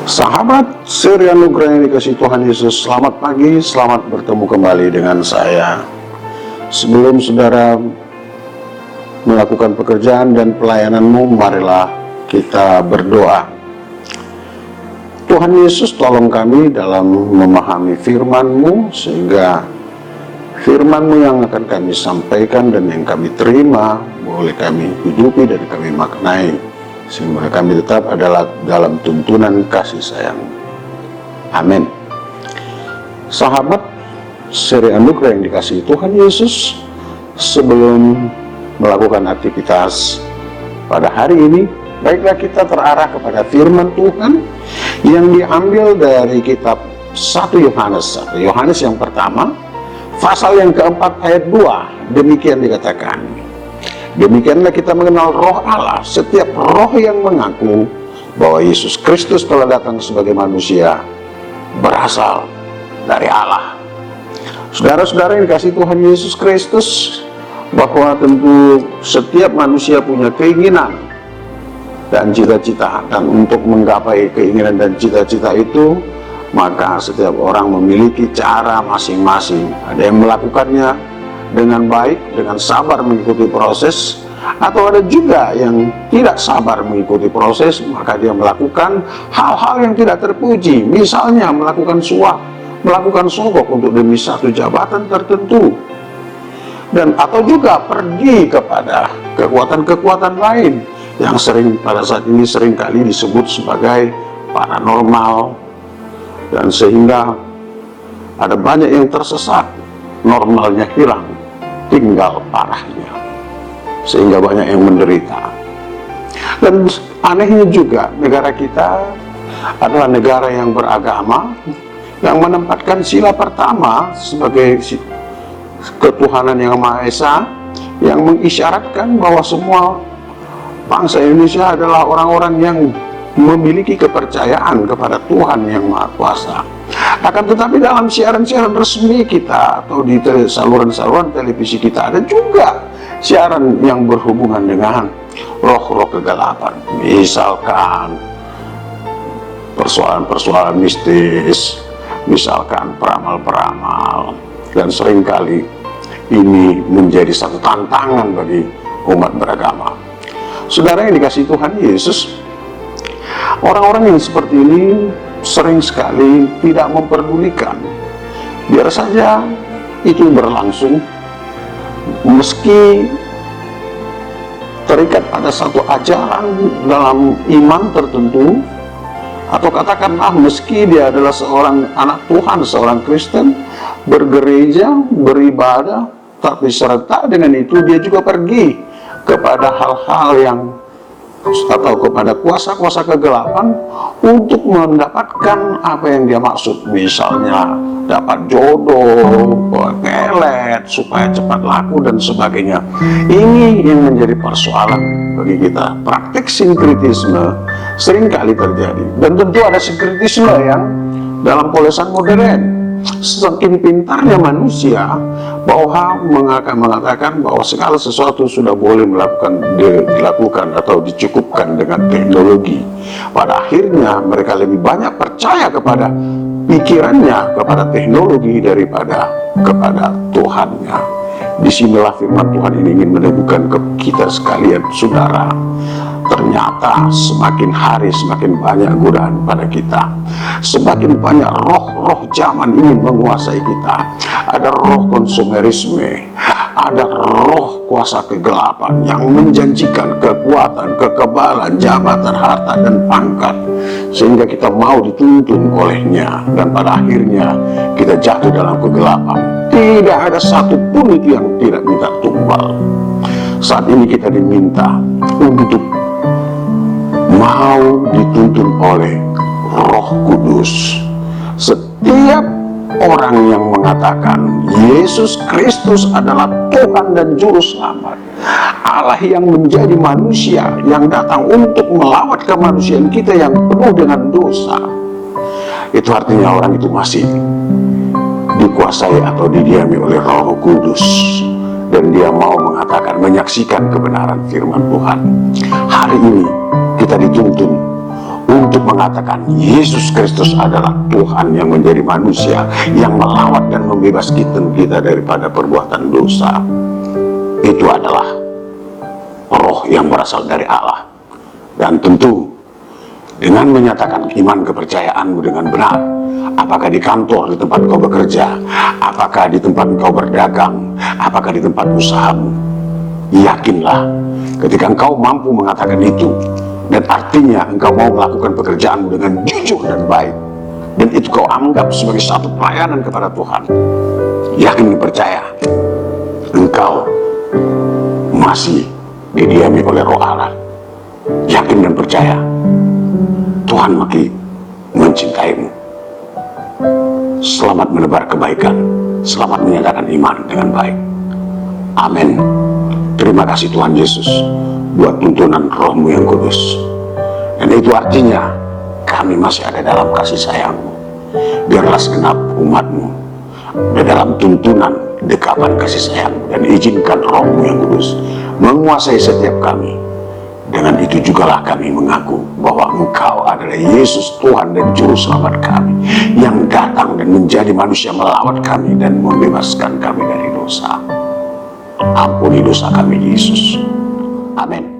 Sahabat seri anugerah yang dikasih Tuhan Yesus, selamat pagi, selamat bertemu kembali dengan saya. Sebelum saudara melakukan pekerjaan dan pelayananmu, marilah kita berdoa. Tuhan Yesus, tolong kami dalam memahami firman-Mu, sehingga firman-Mu yang akan kami sampaikan dan yang kami terima boleh kami hidupi dan kami maknai, sehingga kami tetap adalah dalam tuntunan kasih sayang. Amin. Sahabat seri anugerah yang dikasihi Tuhan Yesus, sebelum melakukan aktivitas pada hari ini, baiklah kita terarah kepada firman Tuhan yang diambil dari kitab 1 Yohanes yang pertama, pasal yang keempat ayat 2. Demikian dikatakan, demikianlah kita mengenal roh Allah. Setiap roh yang mengaku bahwa Yesus Kristus telah datang sebagai manusia berasal dari Allah. Saudara-saudara yang dikasihi Tuhan Yesus Kristus, bahwa tentu setiap manusia punya keinginan dan cita-cita, dan untuk menggapai keinginan dan cita-cita itu, maka setiap orang memiliki cara masing-masing. Ada yang melakukannya dengan baik, dengan sabar mengikuti proses, atau ada juga yang tidak sabar mengikuti proses, maka dia melakukan hal-hal yang tidak terpuji, misalnya melakukan suap, melakukan sogok untuk demi satu jabatan tertentu, dan atau juga pergi kepada kekuatan-kekuatan lain yang pada saat ini seringkali disebut sebagai paranormal, dan sehingga ada banyak yang tersesat, normalnya hilang, tinggal parahnya, sehingga banyak yang menderita. Dan anehnya juga, negara kita adalah negara yang beragama, yang menempatkan sila pertama sebagai ketuhanan yang Maha Esa, yang mengisyaratkan bahwa semua bangsa Indonesia adalah orang-orang yang memiliki kepercayaan kepada Tuhan yang Maha Kuasa. Akan tetapi dalam siaran-siaran resmi kita atau di saluran-saluran televisi kita, ada juga siaran yang berhubungan dengan roh-roh kegelapan. Misalkan persoalan-persoalan mistis, misalkan peramal-peramal, dan seringkali ini menjadi satu tantangan bagi umat beragama. Saudara yang dikasihi Tuhan Yesus, orang-orang yang seperti ini sering sekali tidak memperdulikan, biar saja itu berlangsung, meski terikat pada satu ajaran dalam iman tertentu, atau katakanlah meski dia adalah seorang anak Tuhan, seorang Kristen, bergereja, beribadah, tapi serta dengan itu dia juga pergi kepada hal-hal yang atau kepada kuasa-kuasa kegelapan untuk mendapatkan apa yang dia maksud, misalnya dapat jodoh, pelet supaya cepat laku dan sebagainya. Ini yang menjadi persoalan bagi kita. Praktik sinkritisme seringkali terjadi, dan tentu ada sinkritisme yang dalam polesan modern. Semakin pintarnya manusia bahwa mengatakan bahwa segala sesuatu sudah boleh dilakukan atau dicukupkan dengan teknologi. Pada akhirnya mereka lebih banyak percaya kepada pikirannya, kepada teknologi daripada kepada Tuhannya. Disinilah firman Tuhan ini ingin meneguhkan ke kita sekalian, saudara. Ternyata semakin hari semakin banyak godaan pada kita, semakin banyak roh-roh zaman ini menguasai kita. Ada roh konsumerisme, ada roh kuasa kegelapan yang menjanjikan kekuatan, kekebalan, jabatan, harta, dan pangkat, sehingga kita mau dituntun olehnya, dan pada akhirnya kita jatuh dalam kegelapan. Tidak ada satupun itu yang tidak minta tumbal. Saat ini kita diminta untuk mau dituntun oleh Roh Kudus. Setiap orang yang mengatakan Yesus Kristus adalah Tuhan dan Juru Selamat, Allah yang menjadi manusia, yang datang untuk melawat kemanusiaan kita yang penuh dengan dosa, itu artinya orang itu masih dikuasai atau didiami oleh Roh Kudus, dan dia mau mengatakan, menyaksikan kebenaran firman Tuhan. Hari ini kita dituntun untuk mengatakan Yesus Kristus adalah Tuhan yang menjadi manusia, yang melawat dan membebaskan kita daripada perbuatan dosa. Itu adalah roh yang berasal dari Allah. Dan tentu dengan menyatakan iman kepercayaanmu dengan benar, apakah di kantor, di tempat kau bekerja, apakah di tempat kau berdagang, apakah di tempat usahamu, yakinlah ketika engkau mampu mengatakan itu, dan artinya engkau mau melakukan pekerjaanmu dengan jujur dan baik, dan itu kau anggap sebagai satu pelayanan kepada Tuhan, yakin dan percaya engkau masih didiami oleh Roh Allah. Yakin dan percaya Tuhan makin mencintaimu. Selamat menebar kebaikan, selamat menyatakan iman dengan baik. Amin. Terima kasih Tuhan Yesus buat tuntunan Roh-Mu yang kudus. Dan itu artinya kami masih ada dalam kasih sayang-Mu. Biarlah segenap umat-Mu di dalam tuntunan dekapan kasih sayang, dan izinkan Roh-Mu yang kudus menguasai setiap kami. Dengan itu jugalah kami mengaku bahwa Engkau adalah Yesus Tuhan dan Juru Selamat kami, yang datang dan menjadi manusia melawat kami dan membebaskan kami dari dosa. Ampuni dosa kami Yesus. Amin.